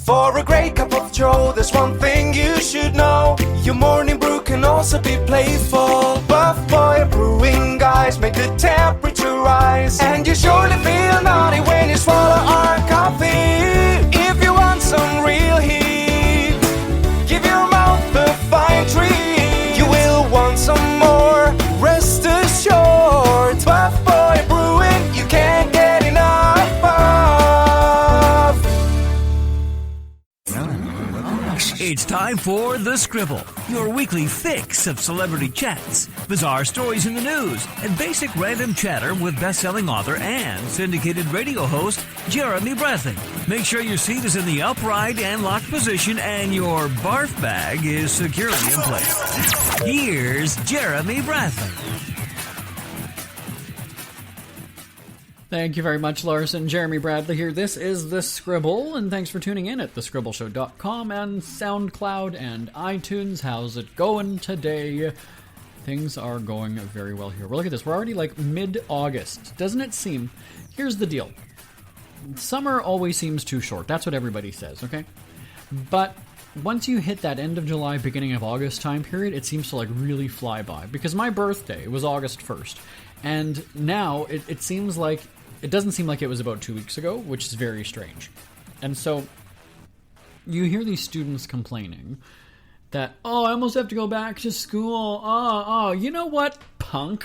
For a great cup of joe, there's one thing you should know. Your morning brew can also be playful. Buff Boy Brewing guys make the temperature rise, and you surely feel naughty when you swallow our coffee. If you want some real heat, give your mouth a fine treat. You will want some more, rest assured. Buff Boy Brewing, you can't get enough of. It's time for The Scribble, your weekly fix of celebrity chats, bizarre stories in the news, and basic random chatter with best-selling author and syndicated radio host Jeremy Bradley. Make sure your seat is in the upright and locked position and your barf bag is securely in place. Here's Jeremy Bradley. Thank you very much, Larson. Jeremy Bradley here. This is The Scribble, and thanks for tuning in at thescribbleshow.com and SoundCloud and iTunes. How's it going today? Things are going very well here. Well, look at this. We're already like mid-August. Doesn't it seem? Here's the deal. Summer always seems too short. That's what everybody says, okay? But once you hit that end of July, beginning of August time period, it seems to like really fly by. Because my birthday was August 1st. And now it seems like it doesn't seem like it was about 2 weeks ago, which is very strange. And so you hear these students complaining that, oh, I almost have to go back to school. You know what, punk?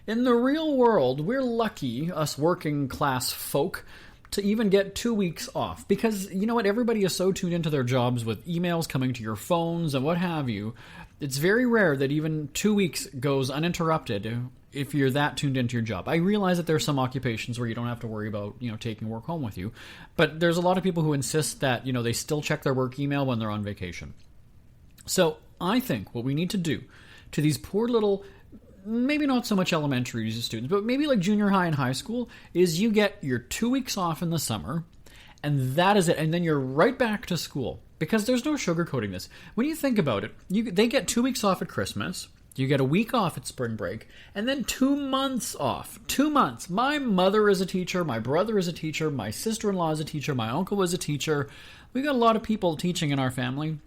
In the real world, we're lucky, us working class folk, to even get 2 weeks off. Because, you know what, everybody is so tuned into their jobs with emails coming to your phones and what have you. It's very rare that even 2 weeks goes uninterrupted if you're that tuned into your job. I realize that there are some occupations where you don't have to worry about, taking work home with you. But there's a lot of people who insist that, they still check their work email when they're on vacation. So I think what we need to do to these poor little, maybe not so much elementary students, but maybe like junior high and high school, is you get your 2 weeks off in the summer, and that is it. And then you're right back to school. Because there's no sugarcoating this. When you think about it, they get 2 weeks off at Christmas, you get a week off at spring break, and then 2 months off. 2 months. My mother is a teacher, my brother is a teacher, my sister-in-law is a teacher, my uncle was a teacher. We got a lot of people teaching in our family.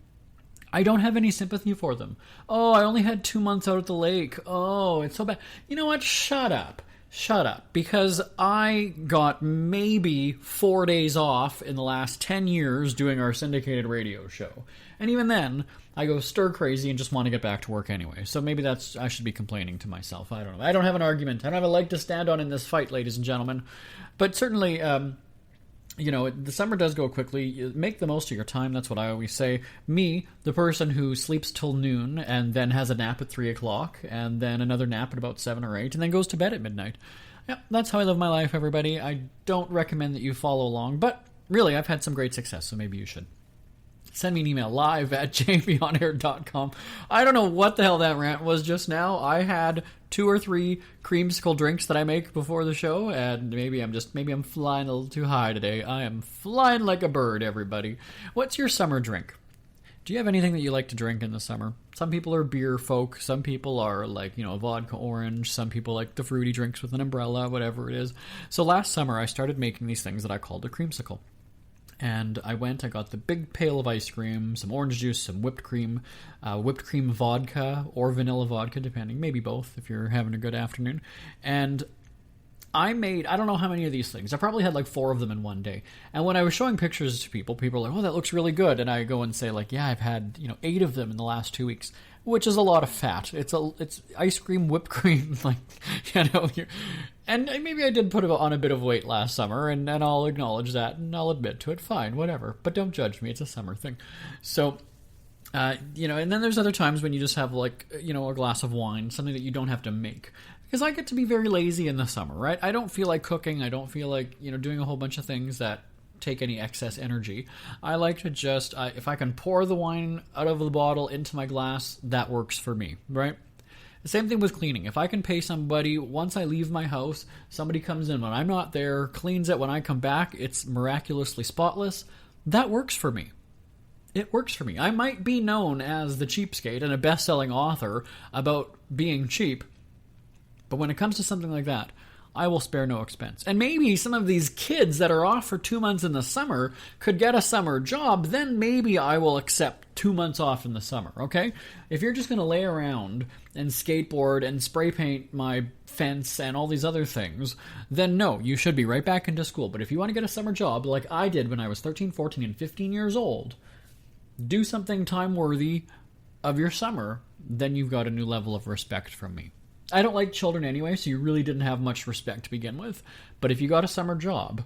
I don't have any sympathy for them. Oh, I only had 2 months out at the lake. Oh, it's so bad. You know what? Shut up. Shut up. Because I got maybe 4 days off in the last 10 years doing our syndicated radio show. And even then, I go stir crazy and just want to get back to work anyway. So maybe I should be complaining to myself. I don't know. I don't have an argument. I don't have a leg to stand on in this fight, ladies and gentlemen. But certainly, the summer does go quickly. Make the most of your time. That's what I always say. Me, the person who sleeps till noon and then has a nap at 3 o'clock and then another nap at about 7 or 8 and then goes to bed at midnight. Yeah, that's how I live my life, everybody. I don't recommend that you follow along, but really, I've had some great success, so maybe you should. Send me an email live at jamieonair.com. I don't know what the hell that rant was just now. I had 2 or 3 creamsicle drinks that I make before the show, and maybe I'm flying a little too high today. I am flying like a bird, everybody. What's your summer drink? Do you have anything that you like to drink in the summer? Some people are beer folk. Some people are like, vodka orange. Some people like the fruity drinks with an umbrella, whatever it is. So last summer, I started making these things that I called a creamsicle. And I got the big pail of ice cream, some orange juice, some whipped cream vodka or vanilla vodka, depending, maybe both if you're having a good afternoon. And I don't know how many of these things. I probably had like 4 of them in one day. And when I was showing pictures to people are like, oh, that looks really good. And I go and say like, yeah, I've had, 8 of them in the last 2 weeks, which is a lot of fat. It's ice cream, whipped cream, like, and maybe I did put on a bit of weight last summer, and I'll acknowledge that, and I'll admit to it. Fine, whatever. But don't judge me. It's a summer thing. So, and then there's other times when you just have like, a glass of wine, something that you don't have to make. Because I get to be very lazy in the summer, right? I don't feel like cooking. I don't feel like, doing a whole bunch of things that take any excess energy. I like to just, if I can pour the wine out of the bottle into my glass, that works for me, right? The same thing with cleaning. If I can pay somebody, once I leave my house, somebody comes in when I'm not there, cleans it when I come back, it's miraculously spotless, that works for me. It works for me. I might be known as the cheapskate and a best-selling author about being cheap, but when it comes to something like that, I will spare no expense. And maybe some of these kids that are off for 2 months in the summer could get a summer job, then maybe I will accept 2 months off in the summer, okay? If you're just going to lay around and skateboard and spray paint my fence and all these other things, then no, you should be right back into school. But if you want to get a summer job like I did when I was 13, 14, and 15 years old, do something time-worthy of your summer, then you've got a new level of respect from me. I don't like children anyway, so you really didn't have much respect to begin with. But if you got a summer job,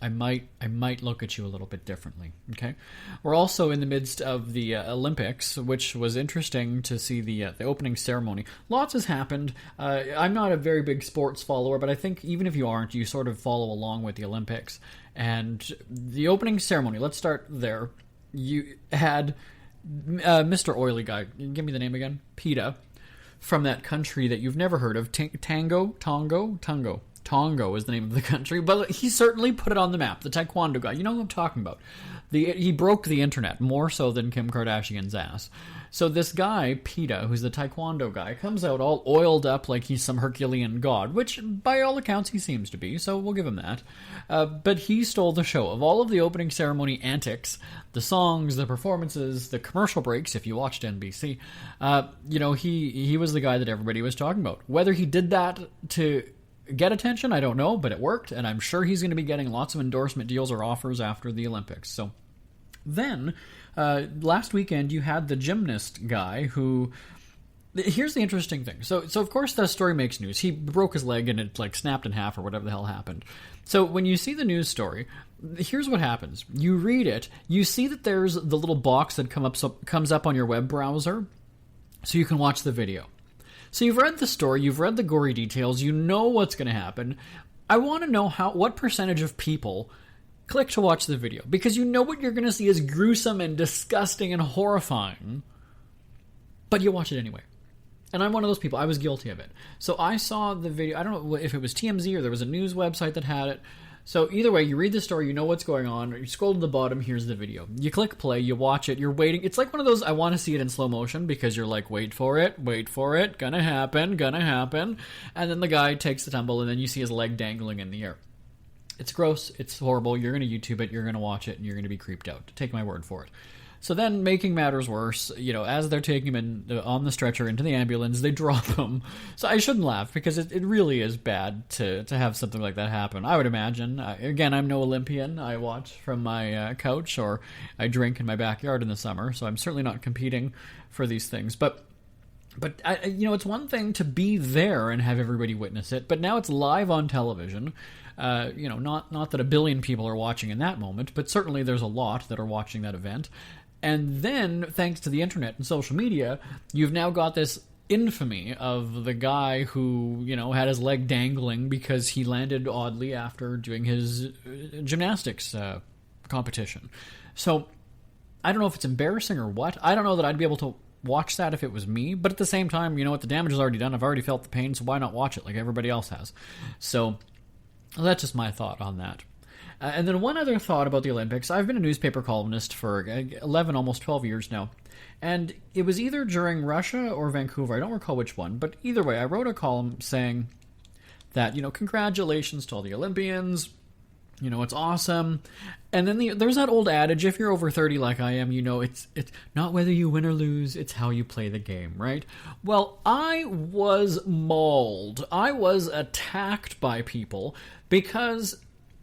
I might look at you a little bit differently, okay? We're also in the midst of the Olympics, which was interesting to see the opening ceremony. Lots has happened. I'm not a very big sports follower, but I think even if you aren't, you sort of follow along with the Olympics. And the opening ceremony, let's start there. You had Mr. Oily Guy, give me the name again, PETA, from that country that you've never heard of, Tongo is the name of the country, but he certainly put it on the map. The taekwondo guy, you know who I'm talking about. He broke the internet more so than Kim Kardashian's ass. So this guy, PETA, who's the taekwondo guy, comes out all oiled up like he's some Herculean god, which by all accounts he seems to be, so we'll give him that. But he stole the show. Of all of the opening ceremony antics, the songs, the performances, the commercial breaks, if you watched NBC, he was the guy that everybody was talking about. Whether he did that to get attention, I don't know, but it worked, and I'm sure he's going to be getting lots of endorsement deals or offers after the Olympics. So then, last weekend, you had the gymnast guy who... Here's the interesting thing. So of course the story makes news. He broke his leg and it snapped in half or whatever the hell happened. So when you see the news story, here's what happens. You read it, you see that there's the little box that comes up on your web browser so you can watch the video. So you've read the story, you've read the gory details, you know what's going to happen. I want to know what percentage of people click to watch the video, because you know what you're going to see is gruesome and disgusting and horrifying, but you watch it anyway. And I'm one of those people. I was guilty of it. So I saw the video. I don't know if it was TMZ or there was a news website that had it. So either way, you read the story, you know what's going on, you scroll to the bottom, here's the video. You click play, you watch it, you're waiting. It's like one of those, I want to see it in slow motion, because you're like, wait for it, gonna happen. And then the guy takes the tumble, and then you see his leg dangling in the air. It's gross, it's horrible, you're going to YouTube it, you're going to watch it, and you're going to be creeped out. Take my word for it. So then, making matters worse, as they're taking him on the stretcher into the ambulance, they drop him. So I shouldn't laugh, because it really is bad to have something like that happen, I would imagine. Again, I'm no Olympian. I watch from my couch, or I drink in my backyard in the summer, so I'm certainly not competing for these things. But it's one thing to be there and have everybody witness it, but now it's live on television. Not that a billion people are watching in that moment, but certainly there's a lot that are watching that event. And then, thanks to the internet and social media, you've now got this infamy of the guy who, had his leg dangling because he landed oddly after doing his gymnastics competition. So, I don't know if it's embarrassing or what. I don't know that I'd be able to watch that if it was me, but at the same time, the damage is already done. I've already felt the pain, so why not watch it like everybody else has? So, that's just my thought on that. And then one other thought about the Olympics. I've been a newspaper columnist for 11, almost 12 years now. And it was either during Russia or Vancouver. I don't recall which one. But either way, I wrote a column saying that, congratulations to all the Olympians. It's awesome. And then there's that old adage, if you're over 30 like I am, it's not whether you win or lose, it's how you play the game, right? Well, I was mauled. I was attacked by people because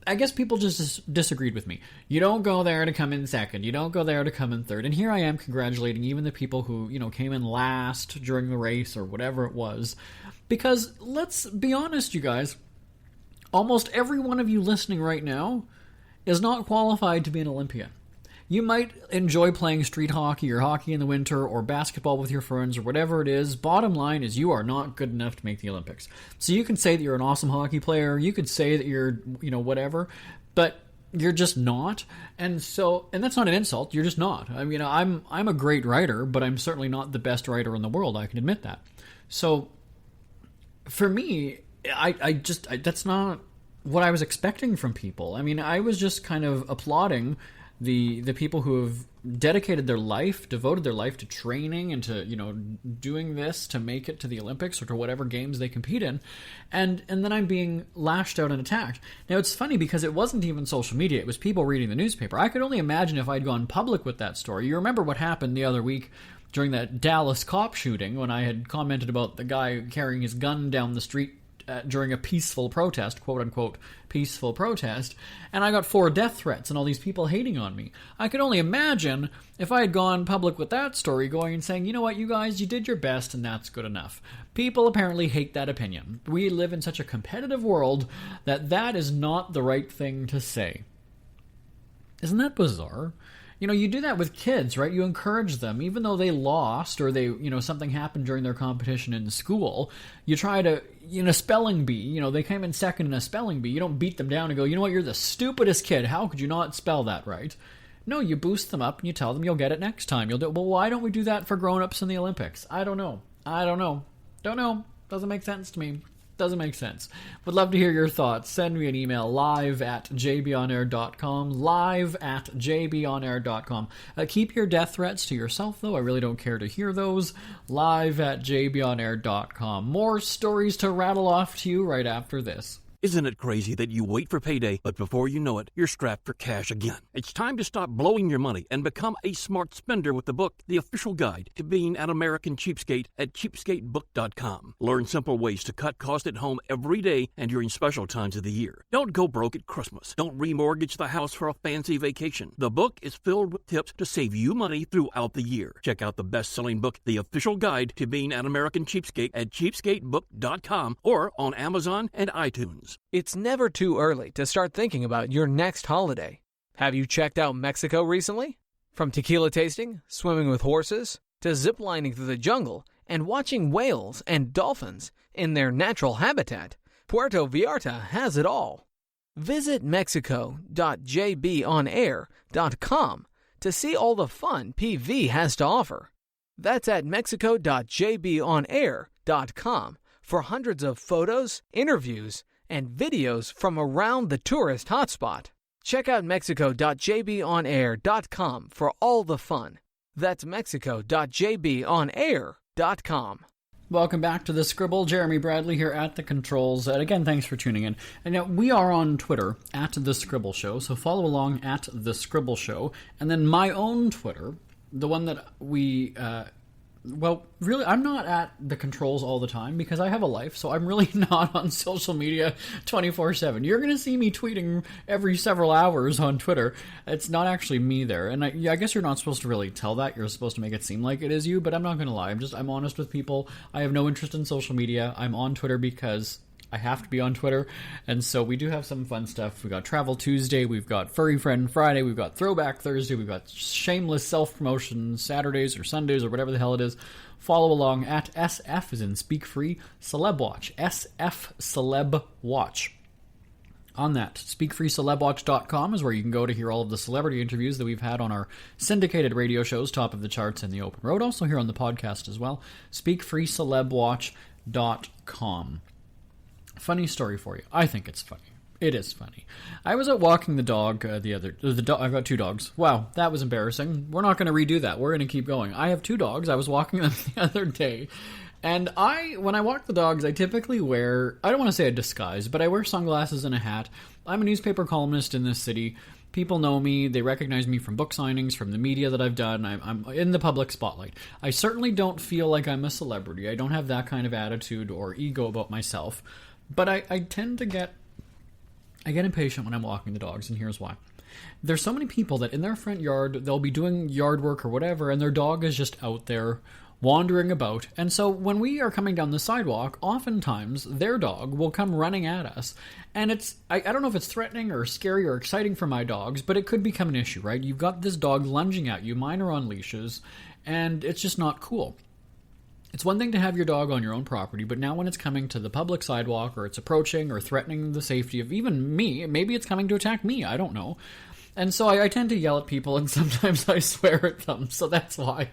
I guess people just disagreed with me. You don't go there to come in second. You don't go there to come in third. And here I am congratulating even the people who, came in last during the race or whatever it was. Because let's be honest, you guys, almost every one of you listening right now is not qualified to be an Olympian. You might enjoy playing street hockey or hockey in the winter or basketball with your friends or whatever it is. Bottom line is you are not good enough to make the Olympics. So you can say that you're an awesome hockey player. You could say that you're, whatever, but you're just not. And that's not an insult. You're just not. I mean, I'm a great writer, but I'm certainly not the best writer in the world. I can admit that. So for me, I that's not what I was expecting from people. I mean, I was just kind of applauding the people who have dedicated their life, devoted their life to training and to, doing this to make it to the Olympics or to whatever games they compete in, and then I'm being lashed out and attacked. Now, it's funny because it wasn't even social media, it was people reading the newspaper. I could only imagine if I'd gone public with that story. You remember what happened the other week during that Dallas cop shooting when I had commented about the guy carrying his gun down the street during a peaceful protest, quote-unquote peaceful protest, and I got 4 death threats and all these people hating on me. I could only imagine if I had gone public with that story, going and saying, you know what, you guys, you did your best and that's good enough. People apparently hate that opinion. We live in such a competitive world that is not the right thing to say. Isn't that bizarre? You do that with kids, right? You encourage them, even though they lost or they, something happened during their competition in school. You try to, in a spelling bee, they came in second in a spelling bee. You don't beat them down and go, you know what, you're the stupidest kid. How could you not spell that right? No, you boost them up and you tell them you'll get it next time. You'll do it. Well, why don't we do that for grown-ups in the Olympics? I don't know. Don't know. Doesn't make sense to me. Doesn't make sense. Would love to hear your thoughts. Send me an email, live@jbonair.com, live@jbonair.com. Keep your death threats to yourself, though. I really don't care to hear those. live@jbonair.com. More stories to rattle off to you right after this. Isn't it crazy that you wait for payday, but before you know it, you're strapped for cash again? It's time to stop blowing your money and become a smart spender with the book, The Official Guide to Being an American Cheapskate at cheapskatebook.com. Learn simple ways to cut costs at home every day and during special times of the year. Don't go broke at Christmas. Don't remortgage the house for a fancy vacation. The book is filled with tips to save you money throughout the year. Check out the best-selling book, The Official Guide to Being an American Cheapskate at cheapskatebook.com or on Amazon and iTunes. It's never too early to start thinking about your next holiday. Have you checked out Mexico recently? From tequila tasting, swimming with horses, to ziplining through the jungle and watching whales and dolphins in their natural habitat, Puerto Vallarta has it all. Visit mexico.jbonair.com to see all the fun PV has to offer. That's at mexico.jbonair.com for hundreds of photos, interviews, and videos from around the tourist hotspot. Check out mexico.jbonair.com for all the fun. That's mexico.jbonair.com. Welcome back to The Scribble. Jeremy Bradley here at the controls. And again, thanks for tuning in. And now we are on Twitter at The Scribble Show, so follow along at The Scribble Show. And then my own Twitter, the one that we... Well, really, I'm not at the controls all the time because I have a life, so I'm really not on social media 24/7. You're going to see me tweeting every several hours on Twitter. It's not actually me there, and I guess you're not supposed to really tell that. You're supposed to make it seem like it is you, but I'm not going to lie. I'm honest with people. I have no interest in social media. I'm on Twitter because I have to be on Twitter, and so we do have some fun stuff. We've got Travel Tuesday, we've got Furry Friend Friday, we've got Throwback Thursday, we've got shameless self-promotion Saturdays or Sundays or whatever the hell it is. Follow along at SF as in Speak Free Celeb Watch, SF Celeb Watch. On that, speakfreecelebwatch.com is where you can go to hear all of the celebrity interviews that we've had on our syndicated radio shows, Top of the Charts and The Open Road, also here on the podcast as well, speakfreecelebwatch.com. Funny story for you. I think it's funny. It is funny. I was out walking the dog I've got 2 dogs. Wow, that was embarrassing. We're not going to redo that. We're going to keep going. I have 2 dogs. I was walking them the other day. And when I walk the dogs, I typically wear, I don't want to say a disguise, but I wear sunglasses and a hat. I'm a newspaper columnist in this city. People know me. They recognize me from book signings, from the media that I've done. I'm in the public spotlight. I certainly don't feel like I'm a celebrity. I don't have that kind of attitude or ego about myself. But I tend to get impatient when I'm walking the dogs, and here's why. There's so many people that in their front yard, they'll be doing yard work or whatever, and their dog is just out there wandering about. And so when we are coming down the sidewalk, oftentimes their dog will come running at us. And I don't know if it's threatening or scary or exciting for my dogs, but it could become an issue, right? You've got this dog lunging at you, mine are on leashes, and it's just not cool. It's one thing to have your dog on your own property, but now when it's coming to the public sidewalk or it's approaching or threatening the safety of even me, maybe it's coming to attack me, I don't know. And so I tend to yell at people and sometimes I swear at them, so that's why.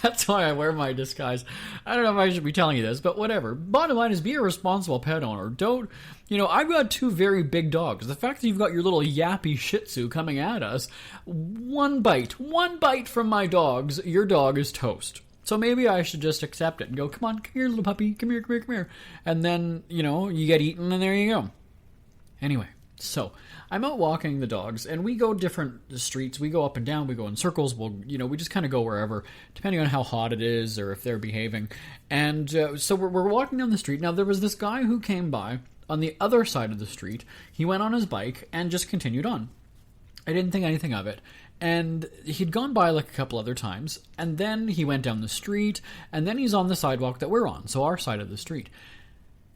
That's why I wear my disguise. I don't know if I should be telling you this, but whatever. Bottom line is, be a responsible pet owner. Don't, I've got 2 very big dogs. The fact that you've got your little yappy Shih Tzu coming at us, one bite from my dogs, your dog is toast. So maybe I should just accept it and go, come here, little puppy, come here. And then, you get eaten and there you go. Anyway, so I'm out walking the dogs, and we go different streets. We go up and down. We go in circles. We just kind of go wherever, depending on how hot it is or if they're behaving. And so we're walking down the street. Now, there was this guy who came by on the other side of the street. He went on his bike and just continued on. I didn't think anything of it. And he'd gone by like a couple other times, and then he went down the street, and then he's on the sidewalk that we're on, so our side of the street.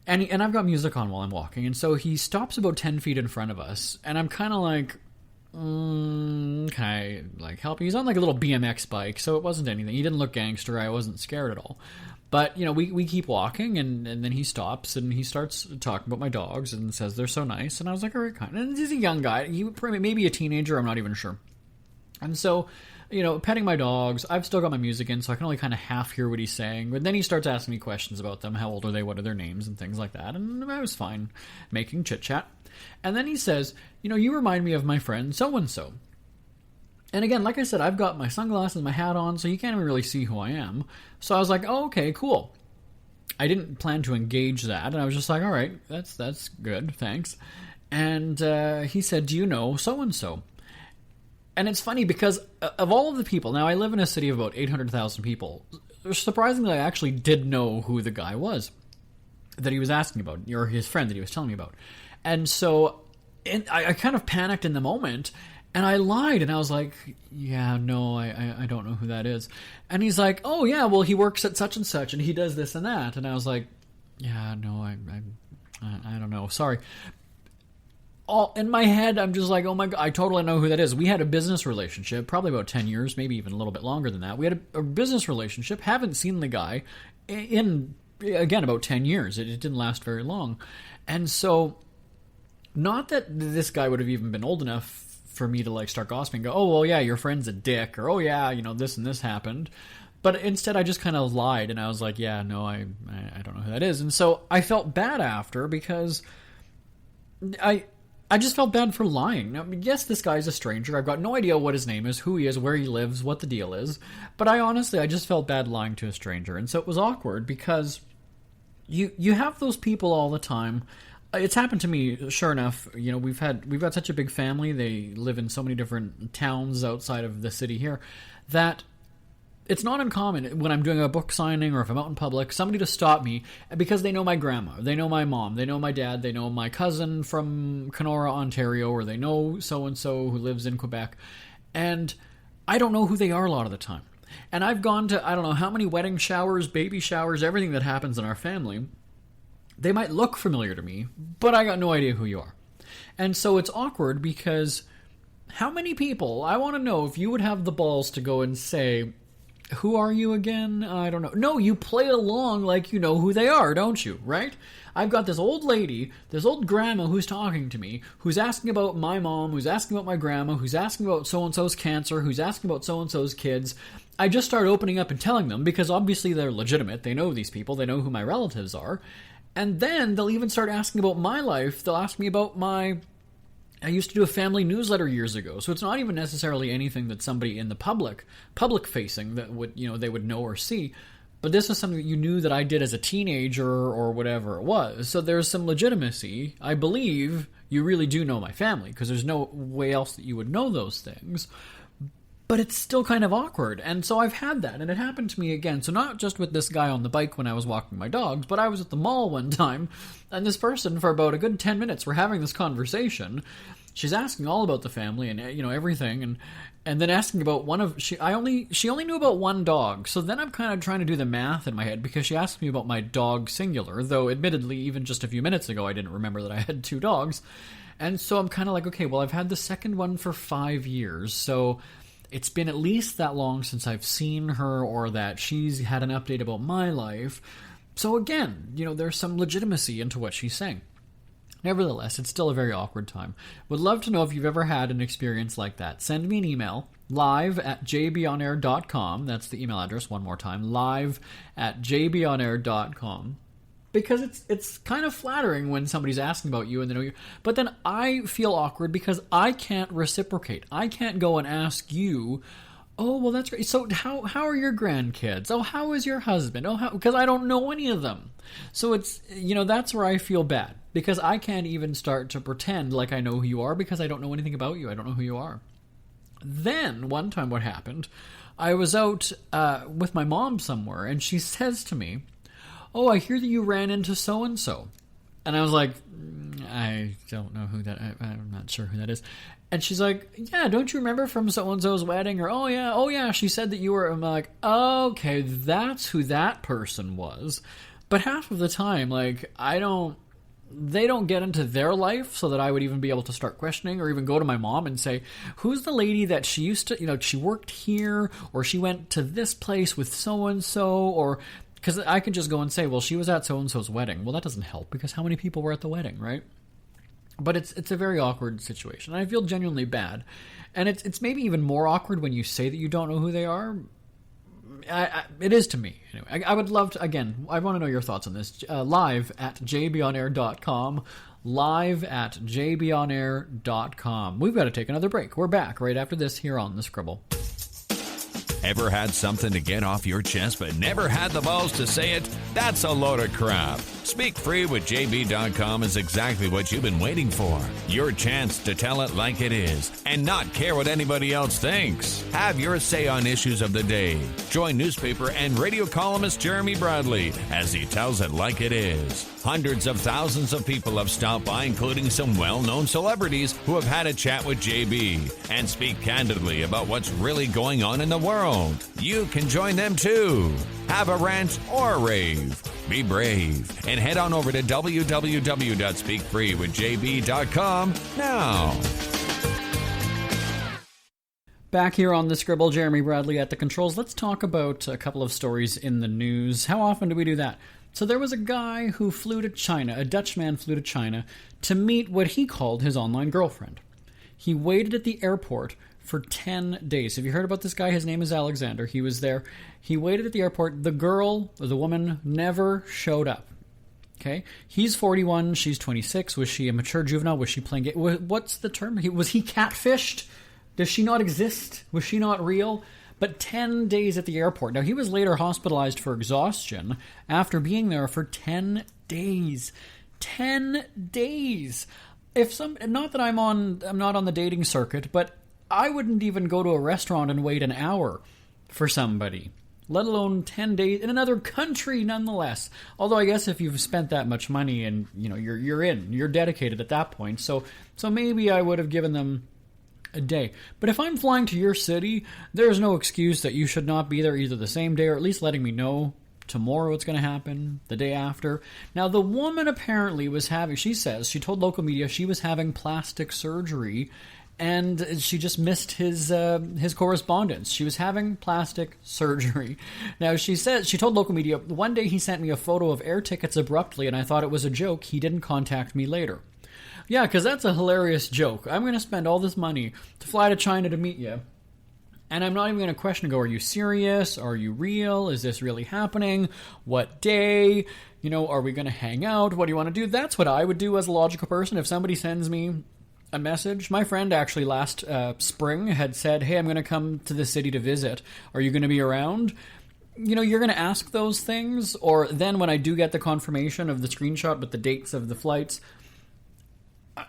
And I've got music on while I'm walking, and so he stops about 10 feet in front of us, and I'm kind of like, can I, help? He's on, a little BMX bike, so it wasn't anything. He didn't look gangster. I wasn't scared at all. But, we keep walking, and then he stops, and he starts talking about my dogs, and says they're so nice, and I was like, all right, kind of. And he's a young guy. He maybe a teenager, I'm not even sure. And so, petting my dogs, I've still got my music in, so I can only kind of half hear what he's saying. But then he starts asking me questions about them. How old are they? What are their names? And things like that. And I was fine making chit-chat. And then he says, you remind me of my friend so-and-so. And again, like I said, I've got my sunglasses and my hat on, so you can't even really see who I am. So I was like, oh, okay, cool. I didn't plan to engage that. And I was just like, all right, that's good, thanks. And he said, do you know so-and-so? And it's funny because of all of the people, now I live in a city of about 800,000 people. Surprisingly, I actually did know who the guy was that he was asking about, or his friend that he was telling me about. And so I kind of panicked in the moment, and I lied, and I was like, yeah, no, I don't know who that is. And he's like, oh, yeah, well, he works at such and such, and he does this and that. And I was like, yeah, no, I don't know, sorry. All in my head, I'm just like, oh my God, I totally know who that is. We had a business relationship, probably about 10 years, maybe even a little bit longer than that. We had a business relationship, haven't seen the guy in, again, about 10 years. It didn't last very long. And so, not that this guy would have even been old enough for me to start gossiping and go, oh, well, yeah, your friend's a dick, or oh, yeah, this and this happened. But instead, I just kind of lied, and I was like, yeah, no, I don't know who that is. And so, I felt bad after because I just felt bad for lying. Now, yes, this guy's a stranger. I've got no idea what his name is, who he is, where he lives, what the deal is. But I just felt bad lying to a stranger. And so it was awkward because you have those people all the time. It's happened to me, sure enough. We've got such a big family. They live in so many different towns outside of the city here that it's not uncommon when I'm doing a book signing or if I'm out in public, somebody to stop me because they know my grandma, they know my mom, they know my dad, they know my cousin from Kenora, Ontario, or they know so-and-so who lives in Quebec. And I don't know who they are a lot of the time. And I've gone to, I don't know how many wedding showers, baby showers, everything that happens in our family. They might look familiar to me, but I got no idea who you are. And so it's awkward because how many people, I want to know if you would have the balls to go and say, who are you again? I don't know. No, you play along like you know who they are, don't you? Right? I've got this old lady, this old grandma who's talking to me, who's asking about my mom, who's asking about my grandma, who's asking about so-and-so's cancer, who's asking about so-and-so's kids. I just start opening up and telling them because obviously they're legitimate. They know these people. They know who my relatives are. And then they'll even start asking about my life. They'll ask me about I used to do a family newsletter years ago, so it's not even necessarily anything that somebody in the public facing that would, they would know or see. But this is something that you knew that I did as a teenager or whatever it was. So there's some legitimacy. I believe you really do know my family because there's no way else that you would know those things. But it's still kind of awkward. And so I've had that, and it happened to me again. So not just with this guy on the bike when I was walking my dogs, but I was at the mall one time, and this person, for about a good 10 minutes, we're having this conversation. She's asking all about the family and, everything, and then asking about she only knew about one dog. So then I'm kind of trying to do the math in my head because she asked me about my dog singular, though admittedly, even just a few minutes ago, I didn't remember that I had 2 dogs. And so I'm kind of like, okay, well, I've had the second one for 5 years, so it's been at least that long since I've seen her or that she's had an update about my life. So again, there's some legitimacy into what she's saying. Nevertheless, it's still a very awkward time. Would love to know if you've ever had an experience like that. Send me an email, live@jbonair.com. That's the email address, one more time, live@jbonair.com. Because it's kind of flattering when somebody's asking about you and they know you. But then I feel awkward because I can't reciprocate. I can't go and ask you, oh, well, that's great. So how are your grandkids? Oh, how is your husband? Oh, because I don't know any of them. So it's, that's where I feel bad. Because I can't even start to pretend like I know who you are because I don't know anything about you. I don't know who you are. Then, one time what happened, I was out with my mom somewhere, and she says to me, oh, I hear that you ran into so-and-so. And I was like, I don't know who that, I'm not sure who that is. And she's like, yeah, don't you remember from so-and-so's wedding? Or, oh yeah, she said that you were, I'm like, okay, that's who that person was. But half of the time, like, they don't get into their life so that I would even be able to start questioning or even go to my mom and say, who's the lady that she used to, she worked here or she went to this place with so-and-so, or because I could just go and say, well, she was at so-and-so's wedding. Well, that doesn't help because how many people were at the wedding, right? But it's a very awkward situation. I feel genuinely bad. And it's maybe even more awkward when you say that you don't know who they are. It is to me. Anyway, I would love to, again, I want to know your thoughts on this. Live@jbonair.com. Live@jbonair.com. We've got to take another break. We're back right after this here on The Scribble. Ever had something to get off your chest but never had the balls to say it? That's a load of crap. Speak Free with JB.com is exactly what you've been waiting for. Your chance to tell it like it is and not care what anybody else thinks. Have your say on issues of the day. Join newspaper and radio columnist Jeremy Bradley as he tells it like it is. Hundreds of thousands of people have stopped by, including some well-known celebrities who have had a chat with JB and speak candidly about what's really going on in the world. You can join them too. Have a rant or a rave. Be brave and head on over to www.speakfreewithjb.com now. Back here on The Scribble, Jeremy Bradley at the controls. Let's talk about a couple of stories in the news. How often do we do that? So there was a guy who flew to China, a Dutch man flew to China, to meet what he called his online girlfriend. He waited at the airport for 10 days. Have you heard about this guy? His name is Alexander. He was there. He waited at the airport. The girl, or the woman, never showed up. Okay? He's 41. She's 26. Was she a mature juvenile? Was she playing... What's the term? Was he catfished? Does she not exist? Was she not real? But 10 days at the airport. Now, he was later hospitalized for exhaustion after being there for 10 days. 10 days! Not that I'm not on the dating circuit, but I wouldn't even go to a restaurant and wait an hour for somebody, let alone 10 days in another country nonetheless. Although I guess if you've spent that much money and, you're dedicated at that point. So maybe I would have given them a day. But if I'm flying to your city, there's no excuse that you should not be there either the same day or at least letting me know tomorrow what's going to happen, the day after. Now, the woman apparently she told local media she was having plastic surgery and she just missed his correspondence. She was having plastic surgery. Now, she told local media, one day he sent me a photo of air tickets abruptly and I thought it was a joke. He didn't contact me later. Yeah, because that's a hilarious joke. I'm going to spend all this money to fly to China to meet you, and I'm not even going to question and go, are you serious? Are you real? Is this really happening? What day? Are we going to hang out? What do you want to do? That's what I would do as a logical person. If somebody sends me a message, my friend actually last spring had said, hey, I'm going to come to the city to visit. Are you going to be around? You're going to ask those things, or then when I do get the confirmation of the screenshot with the dates of the flights,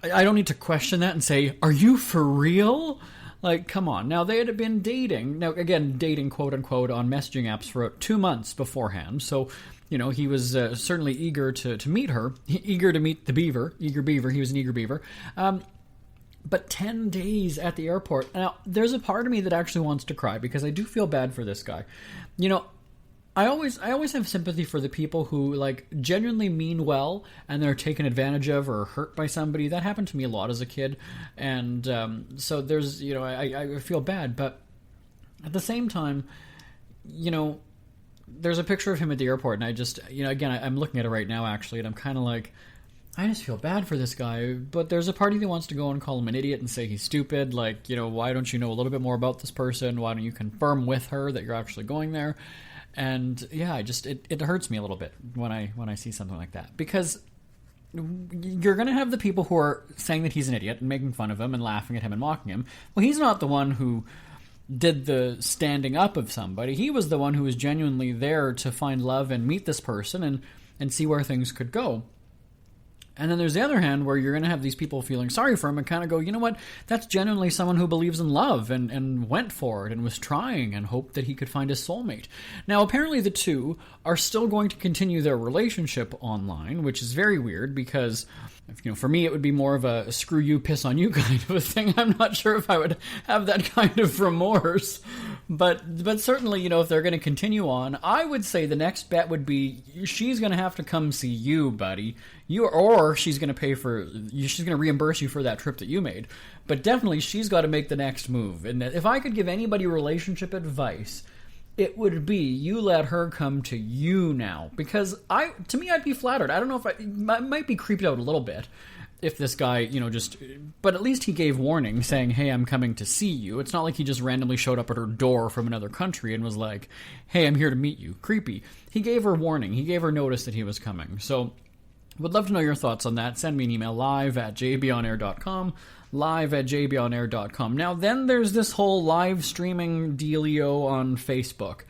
I don't need to question that and say, are you for real? Like, come on. Now, they had been dating. Now, again, dating, quote-unquote, on messaging apps for 2 months beforehand. So, he was certainly eager to meet her. Eager to meet the beaver. Eager beaver. He was an eager beaver. But 10 days at the airport. Now, there's a part of me that actually wants to cry because I do feel bad for this guy. I always have sympathy for the people who genuinely mean well and they're taken advantage of or hurt by somebody. That happened to me a lot as a kid, and so there's I feel bad, but at the same time, there's a picture of him at the airport, and I just again I'm looking at it right now actually, and I'm kind of like, I just feel bad for this guy, but there's a party that wants to go and call him an idiot and say he's stupid. Like, why don't you know a little bit more about this person? Why don't you confirm with her that you're actually going there? And yeah, it hurts me a little bit when I see something like that, because you're going to have the people who are saying that he's an idiot and making fun of him and laughing at him and mocking him. Well, he's not the one who did the standing up of somebody. He was the one who was genuinely there to find love and meet this person and see where things could go. And then there's the other hand where you're going to have these people feeling sorry for him and kind of go, you know what, that's genuinely someone who believes in love and went for it and was trying and hoped that he could find his soulmate. Now, apparently the two are still going to continue their relationship online, which is very weird because, for me, it would be more of a screw you, piss on you kind of a thing. I'm not sure if I would have that kind of remorse. But certainly, if they're going to continue on, I would say the next bet would be she's going to have to come see you, buddy. Or she's going to reimburse you for that trip that you made. But definitely, she's got to make the next move. And if I could give anybody relationship advice, it would be you let her come to you now. Because to me, I'd be flattered. I don't know if I might be creeped out a little bit if this guy, but at least he gave warning saying, hey, I'm coming to see you. It's not like he just randomly showed up at her door from another country and was like, hey, I'm here to meet you. Creepy. He gave her warning. He gave her notice that he was coming. So would love to know your thoughts on that. Send me an email, live@jbonair.com, live@jbonair.com. Now, then there's this whole live streaming dealio on Facebook.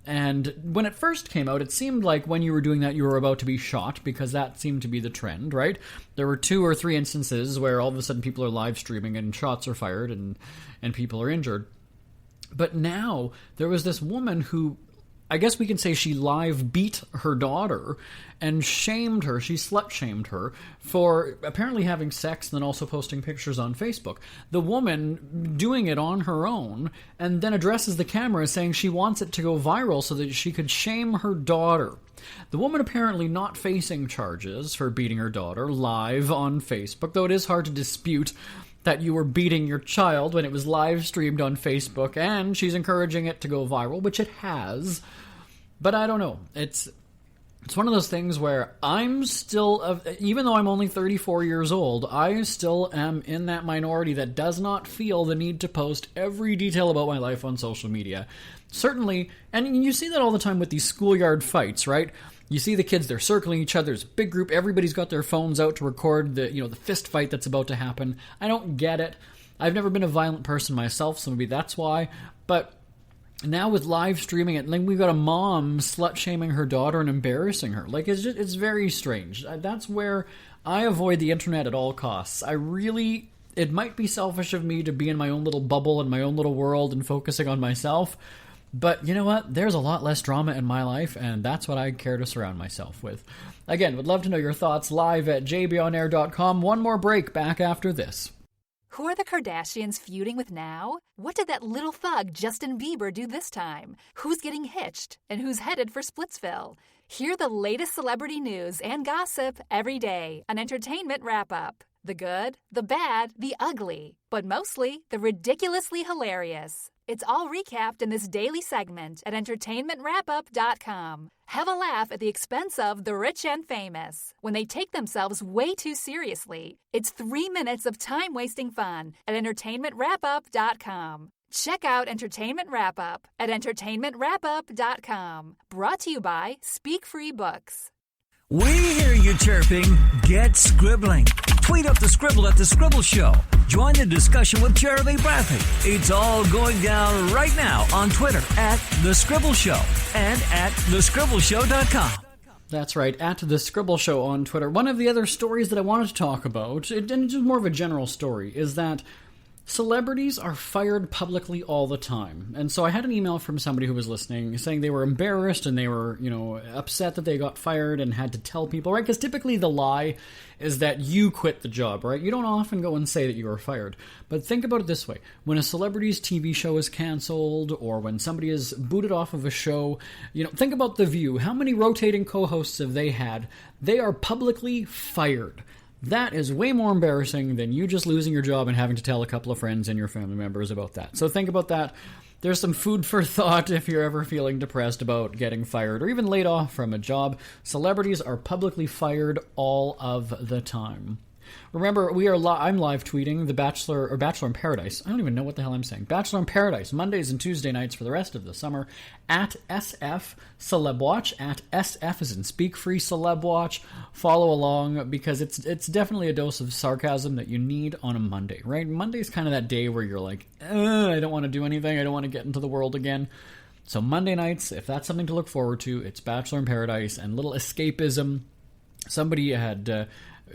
And when it first came out, it seemed like when you were doing that, you were about to be shot, because that seemed to be the trend, right? There were 2 or 3 instances where all of a sudden people are live streaming and shots are fired and people are injured. But now there was this woman who, I guess we can say, she live beat her daughter and shamed her. She slut-shamed her for apparently having sex and then also posting pictures on Facebook. The woman doing it on her own and then addresses the camera saying she wants it to go viral so that she could shame her daughter. The woman apparently not facing charges for beating her daughter live on Facebook, though it is hard to dispute that you were beating your child when it was live streamed on Facebook, and she's encouraging it to go viral, which it has. But I don't know. It's one of those things where I'm still, even though I'm only 34 years old, I still am in that minority that does not feel the need to post every detail about my life on social media. Certainly, and you see that all the time with these schoolyard fights, right? You see the kids, they're circling each other. There's a big group. Everybody's got their phones out to record the fist fight that's about to happen. I don't get it. I've never been a violent person myself, so maybe that's why. But now with live streaming it, like, we've got a mom slut-shaming her daughter and embarrassing her. Like, it's very strange. That's where I avoid the internet at all costs. It might be selfish of me to be in my own little bubble and my own little world and focusing on myself. But you know what? There's a lot less drama in my life, and that's what I care to surround myself with. Again, would love to know your thoughts live at jbonair.com. One more break, back after this. Who are the Kardashians feuding with now? What did that little thug Justin Bieber do this time? Who's getting hitched? And who's headed for Splitsville? Hear the latest celebrity news and gossip every day on Entertainment Wrap-Up. The good, the bad, the ugly, but mostly the ridiculously hilarious. It's all recapped in this daily segment at entertainmentwrapup.com. Have a laugh at the expense of the rich and famous when they take themselves way too seriously. It's 3 minutes of time-wasting fun at entertainmentwrapup.com. Check out Entertainment Wrap-Up at entertainmentwrapup.com. Brought to you by Speak Free Books. We hear you chirping. Get scribbling. Tweet up the Scribble at The Scribble Show. Join the discussion with Jeremy Bradley. It's all going down right now on Twitter at The Scribble Show and at thescribbleshow.com. That's right, at The Scribble Show on Twitter. One of the other stories that I wanted to talk about, and it's just more of a general story, is that celebrities are fired publicly all the time. And so I had an email from somebody who was listening saying they were embarrassed and they were, upset that they got fired and had to tell people, right? Because typically the lie is that you quit the job, right? You don't often go and say that you were fired. But think about it this way. When a celebrity's TV show is canceled or when somebody is booted off of a show, think about The View. How many rotating co-hosts have they had? They are publicly fired. That is way more embarrassing than you just losing your job and having to tell a couple of friends and your family members about that. So think about that. there's some food for thought if you're ever feeling depressed about getting fired or even laid off from a job. Celebrities are publicly fired all of the time. Remember, I'm live tweeting The Bachelor, or Bachelor in Paradise. I don't even know what the hell I'm saying. Bachelor in Paradise, Mondays and Tuesday nights for the rest of the summer, at SF Celeb Watch, at SF as in Speak Free Celeb Watch. Follow along, because it's definitely a dose of sarcasm that you need on a Monday, right? Monday's kind of that day where you're like, I don't want to do anything, I don't want to get into the world again. So Monday nights, if that's something to look forward to, it's Bachelor in Paradise and little escapism. Somebody had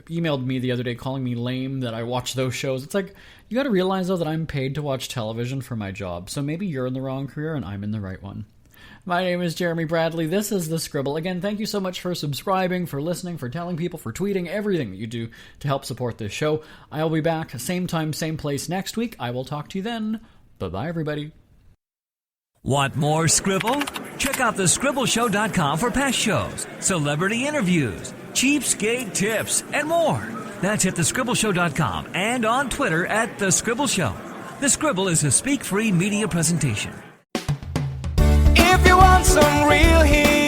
emailed me the other day calling me lame that I watch those shows. It's like, you got to realize, though, that I'm paid to watch television for my job. So maybe you're in the wrong career and I'm in the right one. My name is Jeremy Bradley. This is The Scribble. Again, thank you so much for subscribing, for listening, for telling people, for tweeting, everything that you do to help support this show. I'll be back same time, same place next week. I will talk to you then. Bye-bye, everybody. Want more Scribble? Check out thescribbleshow.com for past shows, celebrity interviews, cheapskate tips, and more. That's at thescribbleshow.com and on Twitter at The Scribble Show. The Scribble is a Speak Free media presentation. If you want some real heat,